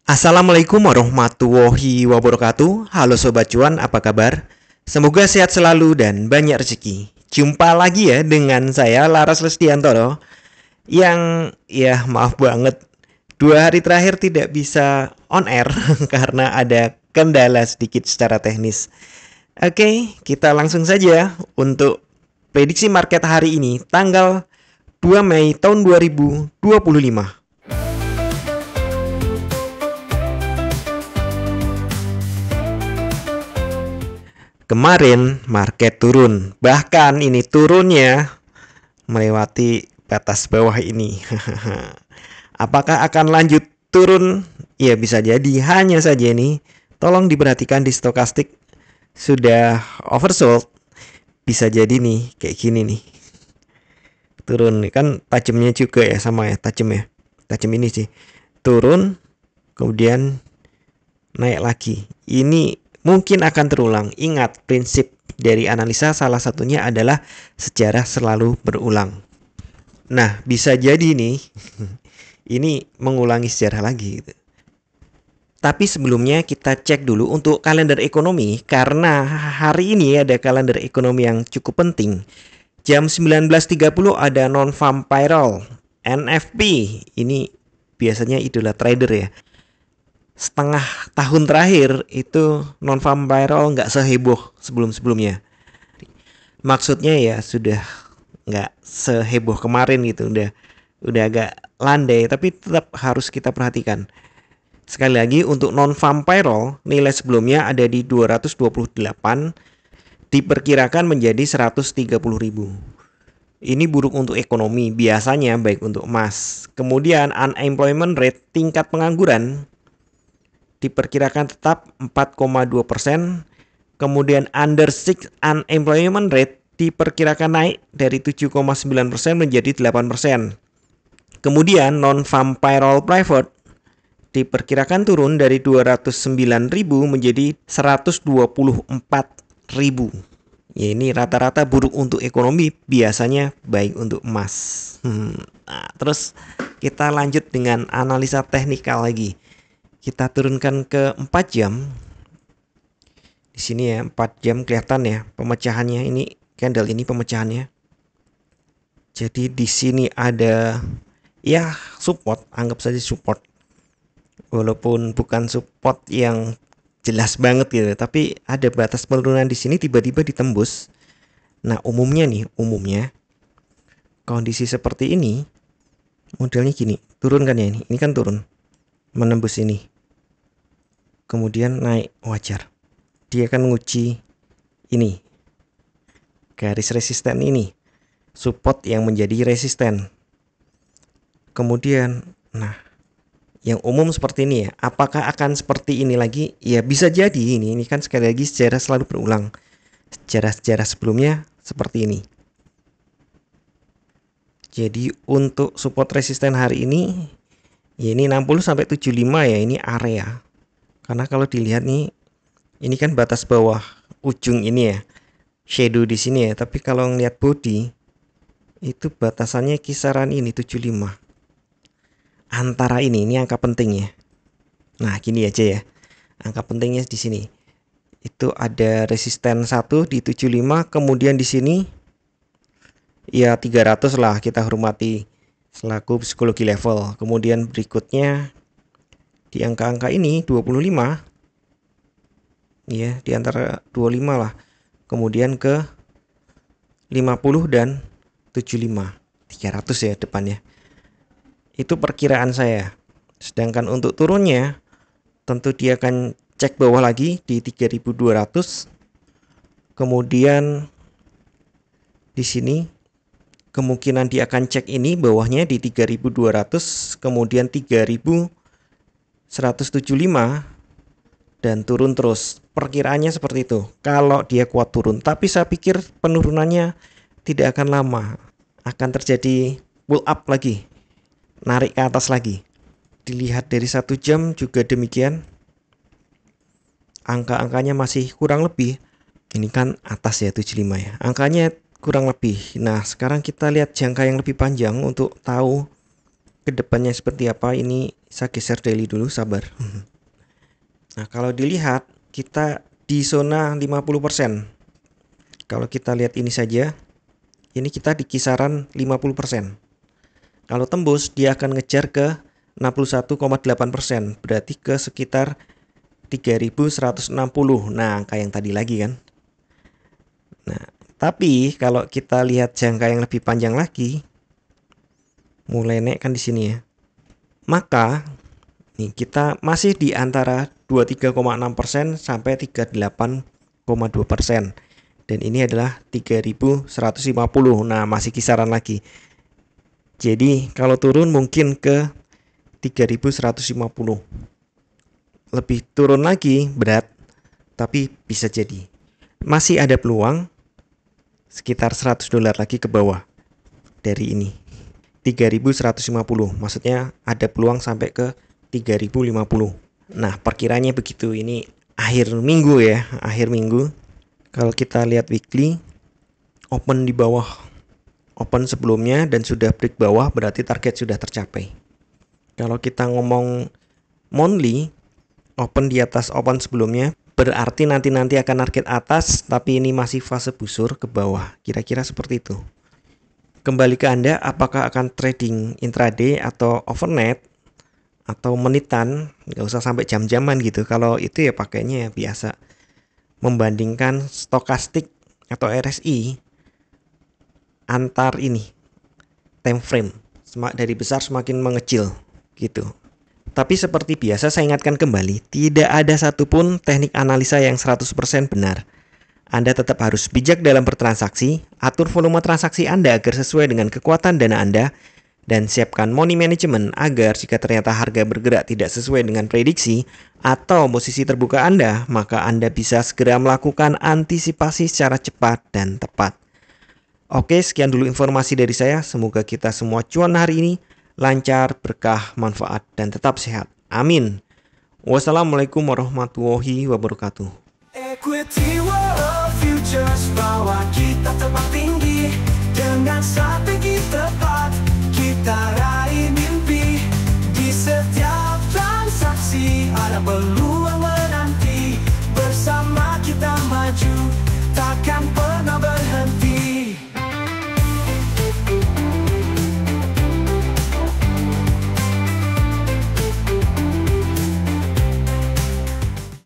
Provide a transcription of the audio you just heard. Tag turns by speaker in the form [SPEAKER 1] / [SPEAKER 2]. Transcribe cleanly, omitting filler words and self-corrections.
[SPEAKER 1] Assalamualaikum warahmatullahi wabarakatuh. Halo Sobat Cuan, apa kabar? Semoga sehat selalu dan banyak rezeki. Jumpa lagi ya dengan saya Laras Lestiantoro yang maaf banget 2 hari terakhir tidak bisa on air karena ada kendala sedikit secara teknis. Oke, kita langsung saja untuk prediksi market hari ini tanggal 2 Mei tahun 2025. Kemarin market turun, bahkan ini turunnya melewati batas bawah ini. Apakah akan lanjut turun? Ya bisa jadi, hanya saja ini tolong diperhatikan di stokastik sudah oversold. Bisa jadi nih kayak gini nih. Turun kan tajamnya juga ya, sama ya, tajam ya. Tajam ini sih. Turun kemudian naik lagi. Ini mungkin akan terulang. Ingat, prinsip dari analisa salah satunya adalah sejarah selalu berulang. Nah, bisa jadi nih ini mengulangi sejarah lagi gitu. Tapi sebelumnya kita cek dulu untuk kalender ekonomi, karena hari ini ada kalender ekonomi yang cukup penting. Jam 19.30 ada non-farm payroll, NFP. Ini biasanya idola trader ya. Setengah tahun terakhir itu non-farm payroll nggak seheboh sebelum-sebelumnya. Maksudnya ya sudah nggak seheboh kemarin gitu, udah agak landai, tapi tetap harus kita perhatikan. Sekali lagi untuk non-farm payroll nilai sebelumnya ada di 228, diperkirakan menjadi 130.000. Ini buruk untuk ekonomi, biasanya baik untuk emas. Kemudian unemployment rate, tingkat pengangguran, diperkirakan tetap 4,2%. Kemudian under 6 unemployment rate diperkirakan naik dari 7,9% menjadi 8%. Kemudian non-farm payroll private diperkirakan turun dari 209.000 menjadi 124.000. Ya, ini rata-rata buruk untuk ekonomi, biasanya baik untuk emas. Nah, terus kita lanjut dengan analisa teknikal lagi. Kita turunkan ke 4 jam. Di sini ya, 4 jam kelihatan ya pemecahannya, ini candle ini pemecahannya. Jadi di sini ada ya support, anggap saja support. Walaupun bukan support yang jelas banget gitu, tapi ada batas penurunan di sini tiba-tiba ditembus. Nah, umumnya kondisi seperti ini modelnya gini, turun kan ya, ini kan turun. Menembus ini, kemudian naik, wajar. Dia akan menguji ini, garis resisten ini, support yang menjadi resisten. Kemudian, nah, yang umum seperti ini ya. Apakah akan seperti ini lagi? Ya bisa jadi ini kan sekali lagi sejarah selalu berulang. Sejarah sebelumnya seperti ini. Jadi untuk support resisten hari ini, ya ini 60 sampai 75 ya, ini area. Karena kalau dilihat nih, ini kan batas bawah ujung ini ya, shadow di sini ya. Tapi kalau ngelihat body, itu batasannya kisaran ini 75. Antara ini angka penting ya. Nah, gini aja ya. Angka pentingnya di sini. Itu ada resisten 1 di 75, kemudian di sini ya 300 lah kita hormati selaku psikologi level. Kemudian berikutnya di angka-angka ini 25 ya, di antara 25 lah. Kemudian ke 50 dan 75. 300 ya depannya. Itu perkiraan saya. Sedangkan untuk turunnya tentu dia akan cek bawah lagi di 3200. Kemudian di sini kemungkinan dia akan cek ini bawahnya di 3200, kemudian 3175 dan turun terus. Perkiraannya seperti itu. Kalau dia kuat turun, tapi saya pikir penurunannya tidak akan lama. Akan terjadi pull up lagi, narik ke atas lagi. Dilihat dari 1 jam juga demikian. Angka-angkanya masih kurang lebih. Ini kan atas ya 75 ya. Angkanya kurang lebih. Nah, sekarang kita lihat jangka yang lebih panjang untuk tahu kedepannya seperti apa, ini saya geser daily dulu, sabar. Nah, kalau dilihat kita di zona 50%. Kalau kita lihat ini saja, ini kita di kisaran 50%. Kalau tembus, dia akan ngejar ke 61,8%, berarti ke sekitar 3160. Nah, angka yang tadi lagi kan. Nah, tapi kalau kita lihat jangka yang lebih panjang lagi, mulai naik kan di sini ya. Maka nih kita masih di antara 23,6% sampai 38,2%. Dan ini adalah 3150. Nah, masih kisaran lagi. Jadi, kalau turun mungkin ke 3150. Lebih turun lagi berat, tapi bisa jadi. Masih ada peluang sekitar $100 lagi ke bawah dari ini. 3150. Maksudnya ada peluang sampai ke 3050. Nah, perkiranya begitu. Ini akhir minggu ya, akhir minggu. Kalau kita lihat weekly, open di bawah open sebelumnya dan sudah break bawah, berarti target sudah tercapai. Kalau kita ngomong monthly, open di atas open sebelumnya, berarti nanti akan target atas, tapi ini masih fase busur ke bawah. Kira-kira seperti itu. Kembali ke Anda, apakah akan trading intraday atau overnight atau menitan, nggak usah sampai jam-jaman gitu. Kalau itu ya pakainya ya biasa. Membandingkan stokastik atau RSI antar ini time frame dari besar semakin mengecil gitu. Tapi seperti biasa saya ingatkan kembali, tidak ada satupun teknik analisa yang 100% benar. Anda tetap harus bijak dalam bertransaksi, atur volume transaksi Anda agar sesuai dengan kekuatan dana Anda, dan siapkan money management agar jika ternyata harga bergerak tidak sesuai dengan prediksi atau posisi terbuka Anda, maka Anda bisa segera melakukan antisipasi secara cepat dan tepat. Oke, sekian dulu informasi dari saya. Semoga kita semua cuan hari ini lancar, berkah, manfaat, dan tetap sehat. Amin. Wassalamualaikum warahmatullahi wabarakatuh.
[SPEAKER 2] Equity World Futures, bawa kita terbang tinggi dengan strategi tepat. Kita raih mimpi di setiap transaksi, ada peluang.